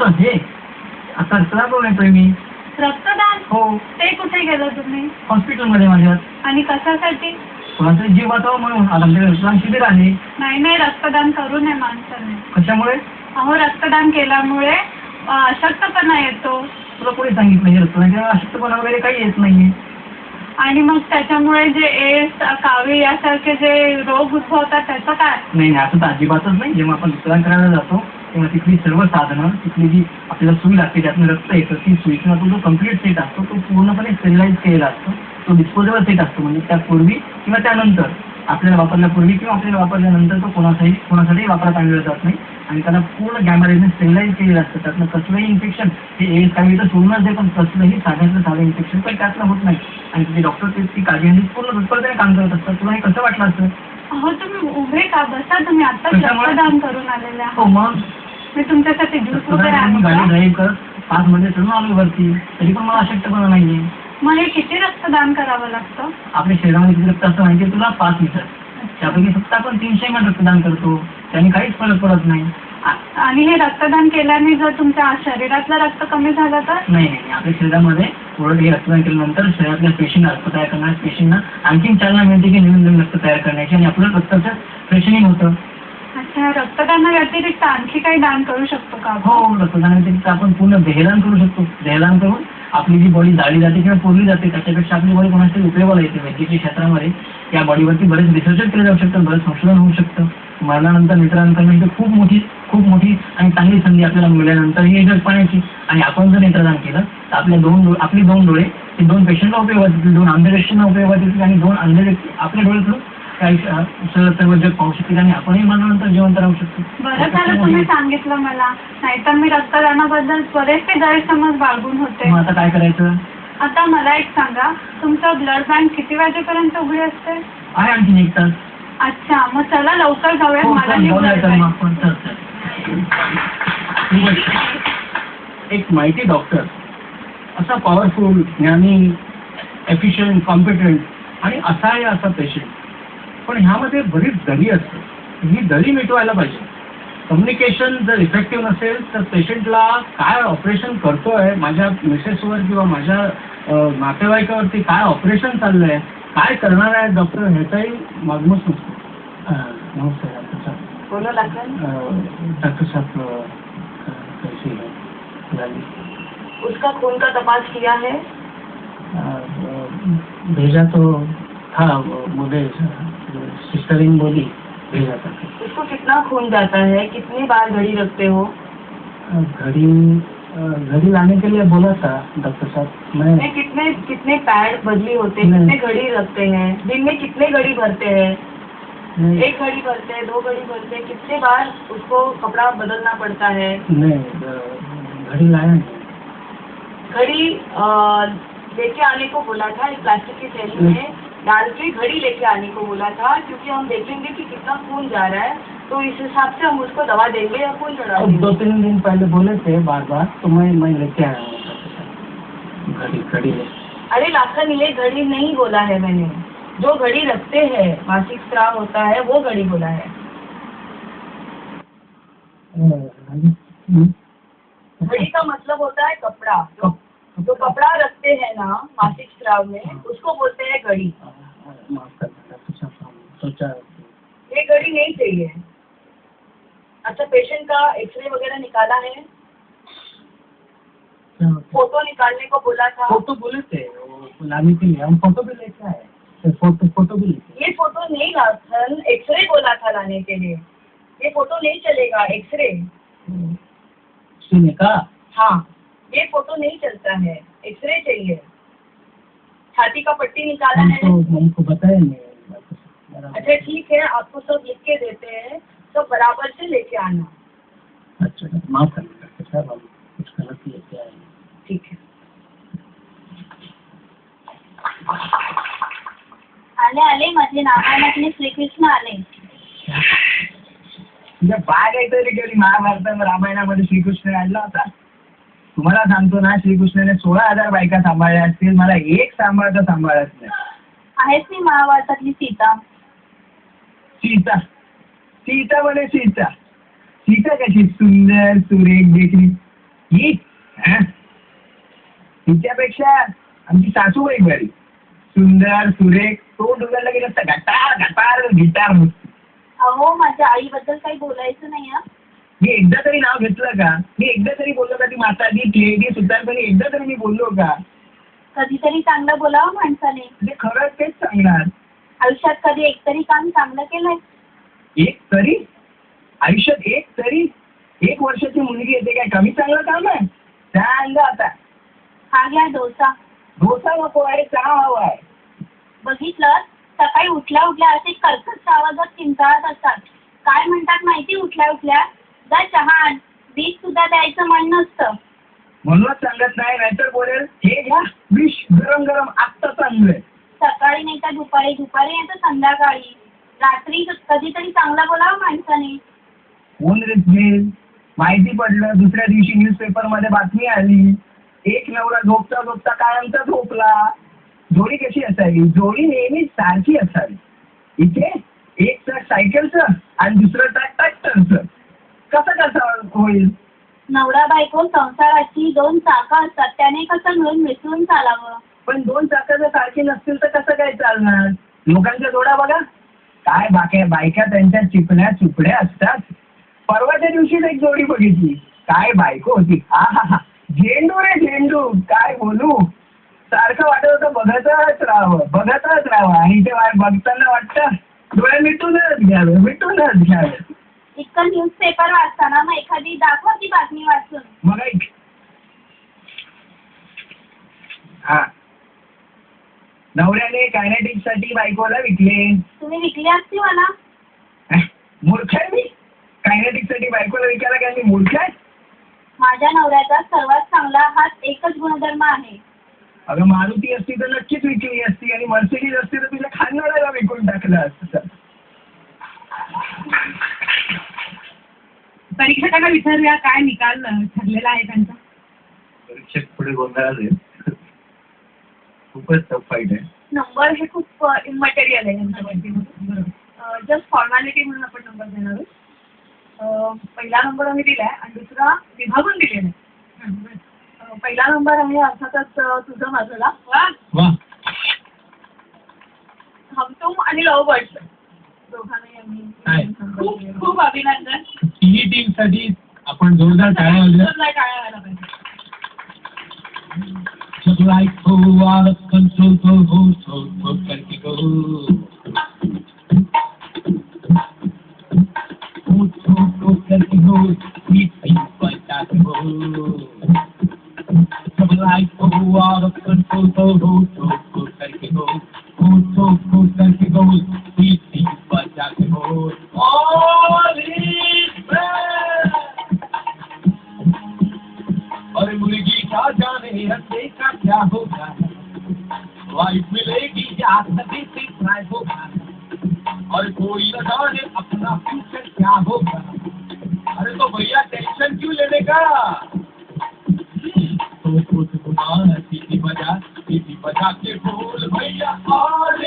होतं हे आता रक्तदान करून येतोय मी. रक्तदान? हो. ते कुठे गेलं तुम्ही? हॉस्पिटलमध्ये माझ्या. आणि कशासाठी? कोणाचा जीव वाचावा म्हणून. आता आमच्याकडे रक्तदान शिबिर आहे. नाही, रक्तदान करू नये माणसाने. कशामुळे? अहो, रक्तदान केल्यामुळे अशक्तपणा येतो. तुला कोणी सांगितलं हे रक्तदान केल्यावर अशक्तपणा वगैरे काही येत नाहीये. आणि मग त्याच्यामुळे जे एड्स, कावीळ यासारखे जे रोग उद्भवतात त्याचं काय? नाही, असं तर अजिबातच नाही. जेव्हा आपण रक्तदान करायला जातो तेव्हा तिथली सर्व साधनं, तिथली जी आपल्याला सुई लागते त्यातून रक्त येतं, ती सुई किंवा तो जो कम्प्लीट सेट असतो तो पूर्णपणे स्टेरिलाइज केलेला असतो. तो डिस्पोजेबल सेट असतो. म्हणजे त्यापूर्वी किंवा त्यानंतर आपल्याला वापरल्यापूर्वी किंवा आपल्याला वापरल्यानंतर तो कोणासाठी वापरात आणलेला जात नाही. आणि त्याला पूर्ण गॅमारेजने स्टेरिलाइज केलेलं असतं. त्यातनं कसलंही इन्फेक्शन हे एड्स काही तर सोडूनच आहे, पण कसलंही साधं इन्फेक्शन पण त्यातलं होत नाही. आणि तिथे डॉक्टर ती काळजी घेऊन पूर्ण तत्परतेने काम करत असतात. तुला हे कसं वाटलं असतं? अहो, तुम्ही उभे का बसा. तुम्ही आत्ताच रक्तदान करून आलेले आहात. हो, मग मी तुमच्यासाठी ज्यूस वगैरे आणू गाडी का? ड्राईव्ह करत 5 मध्ये चढून आलो वरती, तरी पण मला अशक्तपणा नाहीये. मग हे किती रक्तदान करावं लागतं? आपल्या शरीरामध्ये किती रक्त असतं माहिती तुला? 5 लिटर. त्यापैकी फक्त आपण 300 ml रक्तदान करतो. त्याने काहीच फरक पडत नाही. आणि हे रक्तदान केल्याने जर तुमच्या शरीरातलं रक्त कमी झालं तर? नाही, आपल्या शरीरामध्ये उलट हे रक्तदान केल्यानंतर शरीरातल्या पेशींना, रक्त तयार करणाऱ्या पेशींना आणखीन चालना मिळते की नवीन रक्त तयार करण्याची, आणि आपलं रक्ताचं फ्रेशनिंग होतं. अच्छा, रक्तदाना व्यतिरिक्त आणखी काही दान करू शकतो का? हो, रक्तदान व्यतिरिक्त आपण पूर्ण देहदान करू शकतो. देहदान करून आपली जी बॉडी जाळली जाते किंवा पोरली जाते त्याच्यापेक्षा आपली बॉडी कोणासाठी उपयोगाला येते. वैद्यकीय क्षेत्रामध्ये या बॉडीवरती बरेच रिसर्च केले जाऊ शकतात, बरेच संशोधन होऊ शकतं. मरणानंतर नेत्रदान करण्याची खूप मोठी आणि चांगली संधी आपल्याला मिळाल्यानंतर ही जग पाहण्याची. आणि आपण जर नेत्रदान केलं तर आपली 2 डोळे हे 2 पेशंटला उपयोगात येतील, 2 अंध व्यक्तींना उपयोगात येतील, आणि 2 अंध व्यक्ती आपल्या डोळ्यातून काही सर्व जग पाहू शकतील आणि आपणही मरणानंतर जिवंत राहू शकतो. बरं झालं तुम्ही सांगितलं मला, नाहीतर मी रक्तदानाबद्दल बरेचसे गैरसमज बाळगून होते. मग आता काय करायचं? आता मला एक सांगा, तुमचं ब्लड बँक किती वाजेपर्यंत उघडी असते? आहे आणखीन 1 तास. अच्छा, मग चला लवकर जाऊया. एक माहिती डॉक्टर, असा पॉवरफुल, ज्ञानी, एफिशियंट, कॉम्पिटंट आणि असा पेशंट, पण ह्यामध्ये बरीच दरी असते. ही दरी मिटवायला पाहिजे. कम्युनिकेशन जर इफेक्टिव्ह नसेल तर पेशंटला काय ऑपरेशन करतोय, माझ्या मिसेसवर किंवा माझ्या नातेवाईकावरती काय ऑपरेशन चाललंय, काय करणार आहे डॉक्टर, ह्याचाही मागमूस नसतो. नमस्कार डॉक्टर साहब. बोलो डॉक्टर साहब, कैसी है? उसका खून का तपास किया है? भेजा तो था, बोले सिस्टरिंग बोली भेजा था. उसको कितना खून जाता है? कितनी बार घड़ी रखते हो? घड़ी लाने के लिए बोला था डॉक्टर साहब. मैं कितने पैड बदली होते हैं, कितने घड़ी रखते हैं, दिन में कितने घड़ी भरते हैं? 1 घड़ी भरते हैं, 2 घड़ी भरते हैं, कितने बार उसको कपड़ा बदलना पड़ता है? नहीं, घड़ी लाया नहीं. घड़ी लेके आने को बोला था, एक प्लास्टिक की थैली में डाल के घड़ी लेके आने को बोला था, क्योंकि हम देखेंगे कि कितना खून जा रहा है, तो इस हिसाब से हम उसको दवा देंगे या खून चढ़ा देंगे. 2-3 दिन पहले बोले थे बार, तो मैं लेके आया हूँ घड़ी. अरे लाखन, ये घड़ी नहीं बोला है मैंने. जो घड़ी रखते हैं, मासिक स्राव होता है, वो घड़ी बोला है. घड़ी का मतलब होता है कपड़ा. जो कपड़ा रखते हैं ना मासिक स्राव में, उसको बोलते हैं घड़ी. ये घड़ी नहीं चाहिए. अच्छा, पेशेंट का एक्सरे वगैरह निकाला है? फोटो निकालने को बोला था. फोटो बोले थे लाने के लिए, हम फोटो भी लेके आए. फोटो भी लेके. ये फोटो नहीं ला, एक्सरे बोला था लाने के लिए. ये फोटो नहीं चलेगा, एक्सरे. सुने का? हाँ, ये फोटो नहीं चलता है, एक्सरे चाहिए. छाती का पट्टी निकाला है? हमको बताया नहीं. अच्छा ठीक है, आपको सब लिख के देते हैं, सब बराबर से लेके आना. अच्छा, माफ करिएगा सर, हम कुछ गलत लेके आए. ठीक है. आले माझे नावाने श्रीकृष्ण आले. बाग आहे महाभारत रामायणामध्ये श्रीकृष्ण आणला होता. तुम्हाला सांगतो ना, श्रीकृष्णाने 16,000 बायका सांभाळल्या असतील, मला एक सांभाळत नाही. आहेच ती महाभारतातली सीता. सीता म्हणे सीता कशी सुंदर सुरेख देखणी. तिच्यापेक्षा आमची सासूबाई बरी, सुंदर सुरेख, तोंड उघडलं गेलं तर गटार गटार गिटार नुसती. अहो माझ्या आईबद्दल काही बोलायचं नाही हा. मी एकदा तरी नाव घेतलं का? मी एकदा तरी बोललो का ती म्हातारी लेडी सुतारपणी एकदा तरी मी बोललो का? कधीतरी चांगलं बोलावं माणसाने. म्हणजे खरंच तेच सांगणार. आयुष्यात कधी एकतरी काम चांगलं केलंय? एक तरी आयुष्यात एक तरी, 1 वर्षाची मुलगी येते काय कमी चांगलं काम आहे? सांग आता. हा घ्या डोसा. डोसा नको आहे, चहा हवा आहे. बघितलं सकाळी उठल्या उठल्या असे कर्कश आवाजात किंचाळत असतात. काय म्हणतात माहिती? उठल्या उठल्या जा चहा आण. बीज सुद्धा द्यायचं मन नसतं. म्हणूनच सांगत नाही, नाहीतर बोलेल हे घ्या विष गरम गरम आत्ता चांगलंय. सकाळी नाही तर दुपारी, दुपारी नाही तर संध्याकाळी. रात्री कधीतरी चांगलं बोलावं माणसाने. कोण रेल माहिती पडलं, दुसऱ्या दिवशी न्यूजपेपर मध्ये बातमी आली, एक नवरा झोपता झोपता कायमचा झोपला. जोडी कशी असावी? जोडी नेहमी सारखी असावी. इथे एक ट्रक सायकलचं आणि दुसरं ट्रक ट्रॅक्टरचं. कसं होईल? नवरा बायको संसाराची 2 चाकं असतात, त्याने कसं मिळून मिसळून चालावं. पण 2 चाकं जर सारखी नसतील तर कसं काय चालणार? लोकांच्या जोड्या बघा काय बायका त्यांच्या चिपण्या चुपड्या असतात. परवाच्या दिवशीच एक जोडी बघितली, काय बायको होती, हा हा हा झेंडू रे झेंडू. काय बोलू, सारखं वाटत होतं बघतच राहावं आणि ते बघताना वाटतं डोळे मिटूनच घ्यावे. इतकं न्यूजपेपर वाचताना मग एखादी दाखवा ती बातमी वाचून. मग हा नवऱ्याने कायनेटिक्स साठी बायकोला विकले. तुम्ही विकली असती मला. मूर्ख आहे मी? कायनेटिक्स साठी बायकोला विकायला काय मी मूर्ख आहे? माझ्या नवऱ्याचा सर्वात चांगला हाच एकच गुणधर्म आहे. अगं मारुती असती तर नक्कीच विकली असती, आणि मर्सिडीज असती तर तुझ्या खानदाराला विकून टाकलं असतं. परीक्षकांना विचारूया काय निकाल ठरलेला आहे त्यांचा. परीक्षक पुढे गोंधळात आहे. खूपच टफ फाईट आहे. नंबर हे खूप इमटेरियल आहे यांच्यावरती. जस्ट फॉर्मॅलिटी म्हणून आपण नंबर देणार आहोत. पहिला नंबर आम्ही दिलाय आणि दुसरा विभागून दिलेला आहे. पहिला नंबर आहे अर्थातच तुझं बाजूला हमतुम आणि लव बर्ड्स दोघांनाही आम्ही खूप अभिनंदन. तिन्ही टीम साठी आपण जोरदार टाळ्या वाजल्या. टाळ्या व्हायला पाहिजे. जब लाइफ हो out of control तो हो करके go हो करके go sweet things बचा के हो. जब लाइफ हो out of control तो हो करके go हो करके go sweet things बचा के हो. All is well. और मुर्गी का जाने अंडे का क्या होगा, वाइफ मिलेगी या सभी से ट्राई होगा, और कोई न जाने अपना फ्यूचर क्या होगा. अरे तो भैया टेंशन क्यों लेने का, तो खुद घुमा सीटी बजा के बोल भैया. और